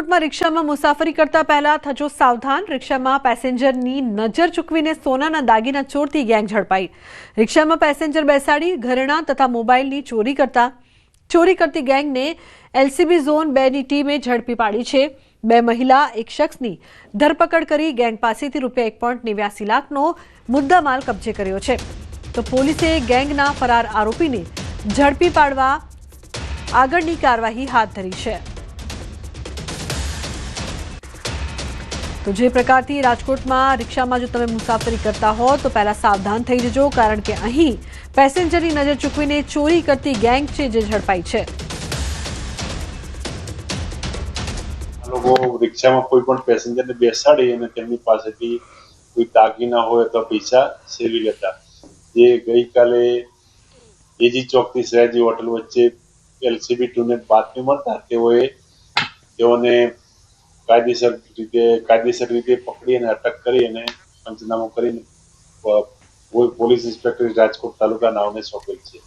રાજકોટમાં રિક્ષામાં મુસાફરી કરતા પહેલા થજો સાવધાન। રિક્ષામાં પેસેન્જરની નજર ચૂકવીને સોનાના દાગીના ચોરતી ગેંગ ઝડપાઈ। રિક્ષામાં પેસેન્જર બેસાડી ઘરેણાં તથા મોબાઈલની ચોરી કરતી ગેંગને એલસીબી ઝોન 2ની ટીમે ઝડપી પાડી છે। 2 મહિલા એક શખ્સની ધરપકડ કરી ગેંગ પાસેથી ₹1.89 લાખનો મુદ્દામાલ કબજે કર્યો છે। તો પોલીસે ગેંગના ફરાર આરોપીને ઝડપી પાડવા આગળની કાર્યવાહી હાથ ધરી છે। तो जे प्रकारथी राजकोटमां रिक्षामां जो तमे मुसाफरी करता हो तो पहला सावधान थई जजो, कारण के अहीं पेसेंजरनी नजर चूकवीने चोरी करती गैंग छे जे झड़पाई छे। लोगो रिक्षामां कोई पण पेसेंजरने बेसाडी अने तेमनी पासेथी कोई दागीना होय तो पैसा सेवी लेता। जे गई काले एजी चौकथी सयाजी होटल वच्चे एलसीबी 2 ने बातमी मळता तेओने कायदेसर रीते पकड़ी अने अटक करी अने पंचनामो करीने पोलीस इंस्पेक्टर राजकोट तालुका नावने सोंपेल छे।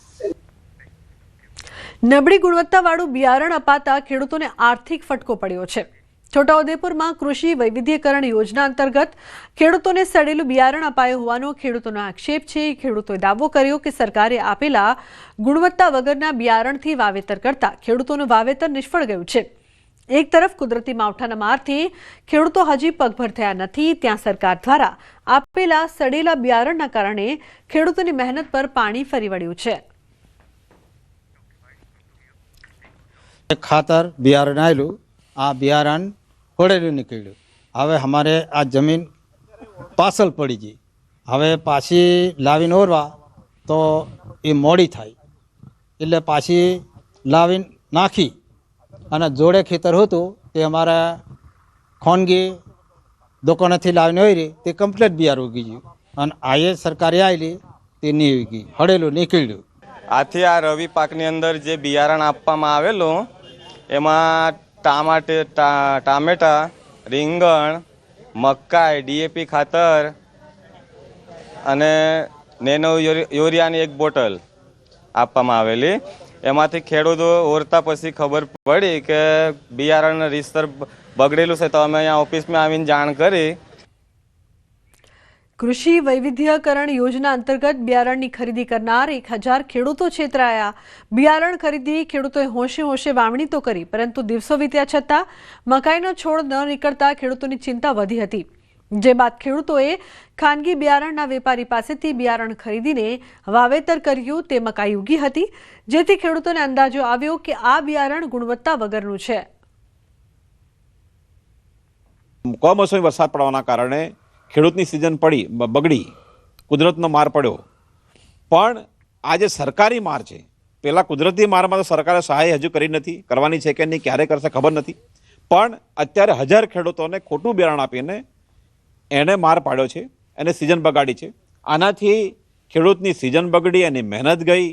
नबળી ગુણવત્તાવાળું બિયારણ અપાતા ખેડૂતોને આર્થિક ફટકો પડ્યો છે। છોટાઉદેપુરમાં કૃષિ વૈવિધ્યકરણ યોજના અંતર્ગત ખેડૂતોને સડેલું બિયારણ અપાયું હોવાનો ખેડૂતોનો આક્ષેપ છે। ખેડૂતોએ દાવો કર્યો કે સરકારે આપેલા ગુણવત્તા વગરના બિયારણથી વાવેતર કરતા ખેડૂતોનું વાવેતર નિષ્ફળ ગયું છે। एक तरफ कुदरती मावठाना मारथी खेडूतो हजी पगभर थया नथी, त्यां सरकार द्वारा आपेला सड़ेला बियारणना कारणे खेडूतोनी मेहनत पर पाणी फरी वळ्युं छे। खातर बियारण आयलू आ बियारण होड़ेलू निकळ्યું। હવે हमारे आ जमीन पासल पड़ी गई। હવે पाછી लावीने ओरवा तो ए मोड़ी थाय એટલે पाછી लावीने नाखी અને જોડે ખેતર હતું તે અમારા ખોનગી દુકાનેથી લાવીને હોય તે કમ્પ્લીટ બિયાર ઉગી ગયું અને આયે સરકારે આવેલી તે નહીં ઉગી, હળેલું નીકળ્યું। આથી આ રવિ પાકની અંદર જે બિયારણ આપવામાં આવેલું એમાં ટામેટા, રીંગણ, મકાઈ, ડીએપી ખાતર અને નેનો યુરિયાની એક બોટલ આપવામાં આવેલી। એમાંથી ખેડૂતો ઓરતા પછી ખબર પડી કે બિયારણ રીતસર બગડેલું છે, તો અમે અહીંયા ઓફિસમાં આવીને જાણ કરી। કૃષિ વૈવિધ્યકરણ યોજના અંતર્ગત બિયારણની ખરીદી કરનાર 1000 ખેડૂતો છેતરાયા। બિયારણ ખરીદી ખેડૂતોએ હોશે વાવણી તો કરી, પરંતુ દિવસો વીત્યા છતાં મકાઈનો છોડ ન નીકળતા ખેડૂતોની ચિંતા વધી હતી। જે બાદ ખેડૂતોએ ખાનગી બિયારણના વેપારી પાસેથી બિયારણ ખરીદીને વાવેતર કર્યું। તે મકાઈ ઉગી હતી, જેથી ખેડૂતોને અંદાજો આવ્યો કે આ બિયારણ ગુણવત્તા વગરનું છે। કમોસમી વરસાદ પડવાના કારણે ખેડૂતની સિઝન બગડી, કુદરતનો માર પડ્યો। પણ આ જે સરકારી માર છે, પેલા કુદરતી મારમાં તો સરકારે સહાય હજુ કરી નથી, કરવાની છે કે નહીં, ક્યારે કરશે ખબર નથી। પણ અત્યારે 1000 ખેડૂતોને ખોટું બિયારણ આપીને એને માર પાડ્યો છે અને સિઝન બગાડી છે। આનાથી ખેડૂતની સિઝન બગડી અને મહેનત ગઈ।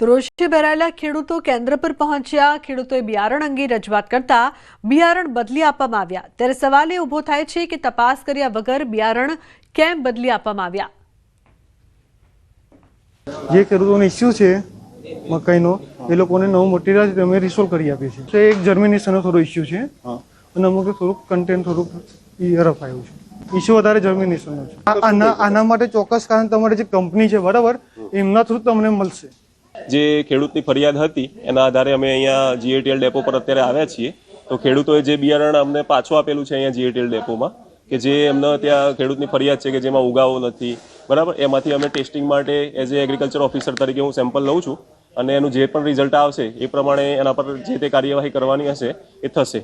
તો રોષે ભરાયેલા ખેડૂતો કેન્દ્ર પર પહોંચ્યા। ખેડૂતોએ બિયારણ અંગે રજૂઆત કરતા બિયારણ બદલી આપવામાં આવ્યા। ત્યારે સવાલ એ ઊભો થાય છે કે તપાસ કર્યા વગર બિયારણ કેમ બદલી આપવામાં આવ્યા। જે ખેડૂતોનો ઇસ્યુ છે મકાઈનો, એ લોકોને નવું મટીરિયલ અમે રિસોલ્વ કરી આપીએ છીએ। એક જર્મિનેશનનો થોડો ઇસ્યુ છે અને અમુક થોડુંક કન્ટેન્ટ થોડુંક રફ આવ્યું છે। ઇસ્યુ વધારે જર્મિનેશનનો છે। આના માટે ચોક્કસ કારણ તમારી જે કંપની છે બરાબર, એમના થ્રુ તમને મળશે। જે ખેડૂતની ફરિયાદ હતી એના આધારે અમે અહીંયા જીએટીએલ ડેપો પર અત્યારે આવ્યા છીએ। તો ખેડૂતોએ જે બિયારણ અમને પાછું આપેલું છે અહીંયા જીએટીએલ ડેપોમાં, કે જે એમને ત્યાં ખેડૂતની ફરિયાદ છે કે જેમાં ઉગાવો નથી બરાબર, એમાંથી અમે ટેસ્ટિંગ માટે એઝ એ એગ્રીકલ્ચર ઓફિસર તરીકે હું સેમ્પલ લઉં છું અને એનું જે પણ રિઝલ્ટ આવશે એ પ્રમાણે એના પર જે તે કાર્યવાહી કરવાની હશે એ થશે।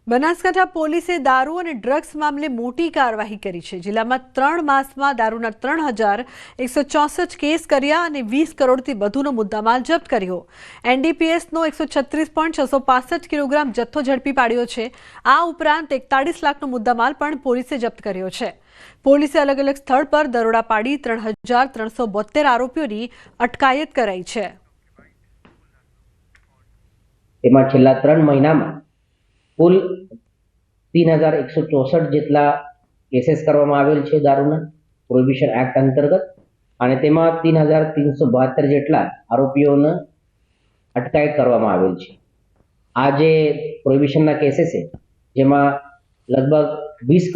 બનાસકાંઠા પોલીસે દારૂ અને ડ્રગ્સ મામલે મોટી કાર્યવાહી કરી છે। જિલ્લામાં 3 માસમાં દારૂના 3164 કેસ કર્યા અને 20 કરોડથી વધુનો મુદ્દામાલ જપ્ત કર્યો। એનડીપીએસનો 136.665 કિલોગ્રામ જથ્થો ઝડપી પાડ્યો છે। આ ઉપરાંત 41 લાખનો મુદ્દામાલ પણ પોલીસે જપ્ત કર્યો છે। પોલીસે અલગ અલગ સ્થળ પર દરોડા પાડી 3372 આરોપીઓની અટકાયત કરાઈ છે। એમાં છેલ્લા 3 મહિનામાં कुल 3164 જેટલા કેसेस કરવામાં આવેલ છે દારૂના પ્રોહિબિશન એક્ટ અંતર્ગત, અને તેમાં 3372 જેટલા આરોપીઓને અટકાયત કરવામાં આવેલ છે। આ જે પ્રોહિબિશનના કેસીસ છે જેમાં લગભગ 20